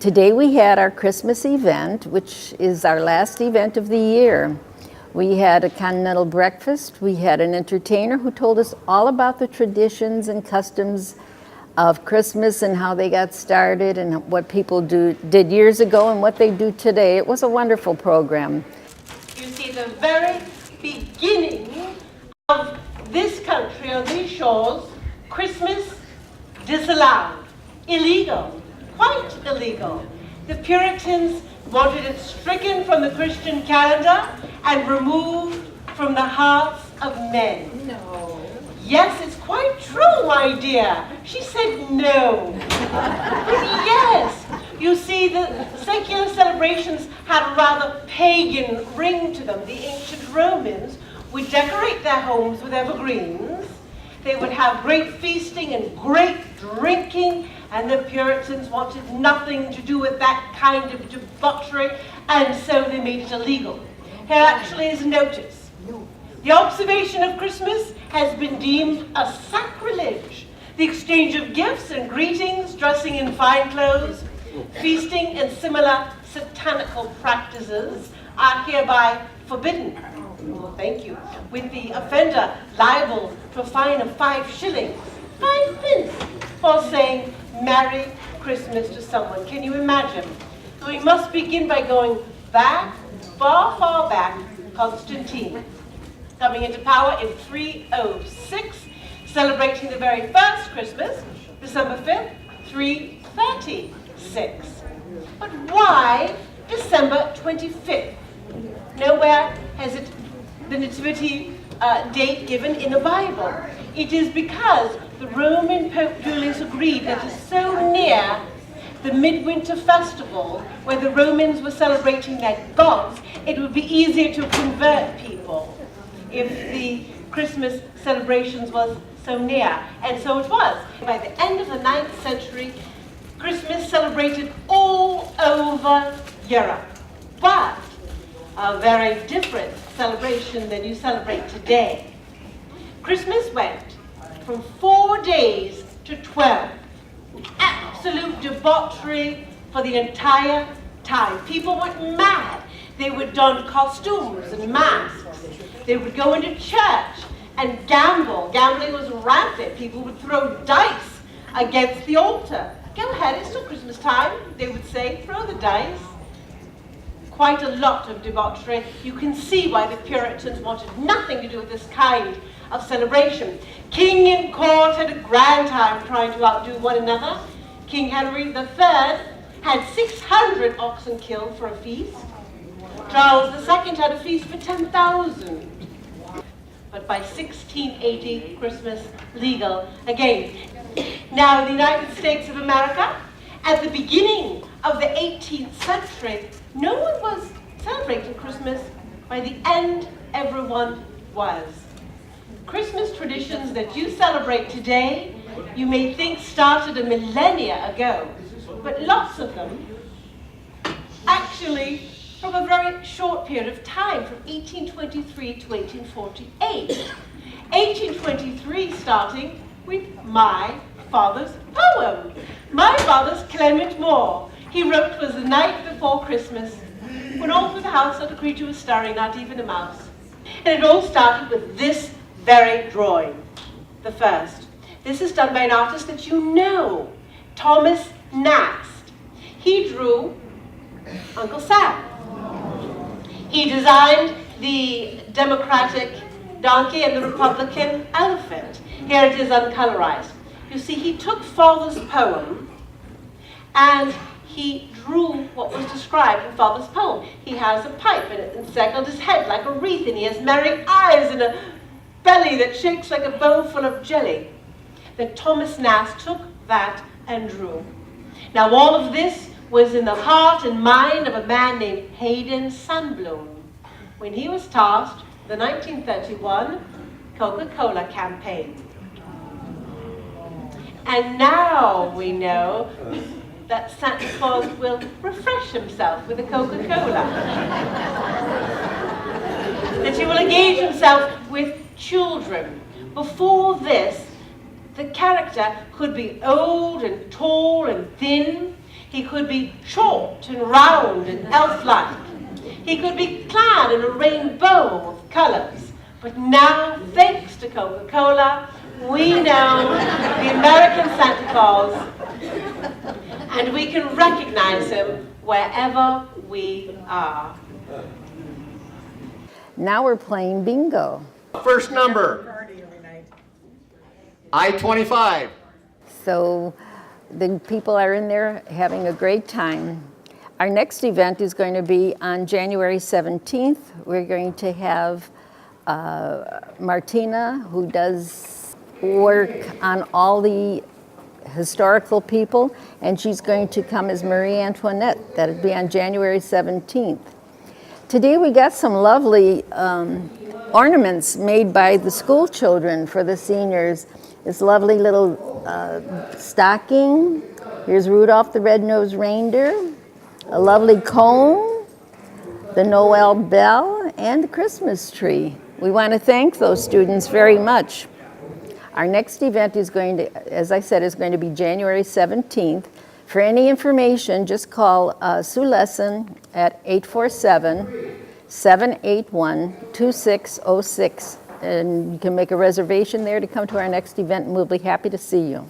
Today we had our Christmas event, which is our last event of the year. We had a continental breakfast. We had an entertainer who told us all about the traditions and customs of Christmas and how they got started and what people did years ago and what they do today. It was a wonderful program. You see, the very beginning of this country, on these shores, Christmas disallowed, illegal, quite illegal. The Puritans wanted it stricken from the Christian calendar and removed from the hearts of men. No. Yes, it's quite true, my dear. She said no. Yes. You see, the secular celebrations had a rather pagan ring to them. The ancient Romans would decorate their homes with evergreens. They would have great feasting and great drinking, and the Puritans wanted nothing to do with that kind of debauchery, and so they made it illegal. Here actually is a notice. The observation of Christmas has been deemed a sacrilege. The exchange of gifts and greetings, dressing in fine clothes, feasting, and similar satanical practices are hereby forbidden. Oh, thank you. With the offender liable to a fine of 5 shillings, 5 pence, for saying Merry Christmas to someone. Can you imagine? So we must begin by going back, far, far back, Constantine, coming into power in 306, celebrating the very first Christmas, December 5th, 336. But why December 25th? Nowhere has it the nativity date given in the Bible. It is because the Roman Pope Julius agreed that it's so near the midwinter festival where the Romans were celebrating their gods, it would be easier to convert people if the Christmas celebrations was so near. And so it was. By the end of the 9th century, Christmas celebrated all over Europe. But a very different celebration than you celebrate today. Christmas went from 4 days to 12. Absolute debauchery for the entire time. People went mad. They would don costumes and masks. They would go into church and gamble. Gambling was rampant. People would throw dice against the altar. Go ahead, it's still Christmas time, they would say. Throw the dice. Quite a lot of debauchery. You can see why the Puritans wanted nothing to do with this kind of celebration. King and court had a grand time trying to outdo one another. King Henry III had 600 oxen killed for a feast. Charles II had a feast for 10,000. But by 1680, Christmas legal again. Now, in the United States of America, at the beginning of the 18th century, no one was celebrating Christmas. By the end, everyone was. Christmas traditions that you celebrate today, you may think started a millennia ago, but lots of them actually from a very short period of time, from 1823 to 1848. 1823 starting with my father's poem. My father's Clement Moore. He wrote, "'Twas the night before Christmas, when all through the house not a creature was stirring, not even a mouse." And it all started with this very drawing, the first. This is done by an artist that you know, Thomas Nast. He drew Uncle Sam. He designed the Democratic donkey and the Republican elephant. Here it is uncolorized. You see, he took Father's poem and he drew what was described in Father's poem. He has a pipe and it encircled his head like a wreath, and he has merry eyes and a belly that shakes like a bowl full of jelly. Then Thomas Nast took that and drew. Now all of this was in the heart and mind of a man named Hayden Sunbloom when he was tasked the 1931 Coca-Cola campaign. And now we know that Santa Claus will refresh himself with a Coca-Cola. That he will engage himself with children. Before this, the character could be old and tall and thin. He could be short and round and elf-like. He could be clad in a rainbow of colors. But now, thanks to Coca-Cola, we know the American Santa Claus, and we can recognize him wherever we are. Now we're playing bingo. First number, I-25. So the people are in there having a great time. Our next event is going to be on January 17th. We're going to have Martina, who does work on all the historical people, and she's going to come as Marie Antoinette. That'll be on January 17th. Today we got some lovely ornaments made by the school children for the seniors. This lovely little stocking. Here's Rudolph the Red-Nosed Reindeer, a lovely cone, the Noel bell, and the Christmas tree. We want to thank those students very much. Our next event is going to, as I said, is going to be January 17th. For any information, just call Sue Lesson at 847-781-2606, and you can make a reservation there to come to our next event, and we'll be happy to see you.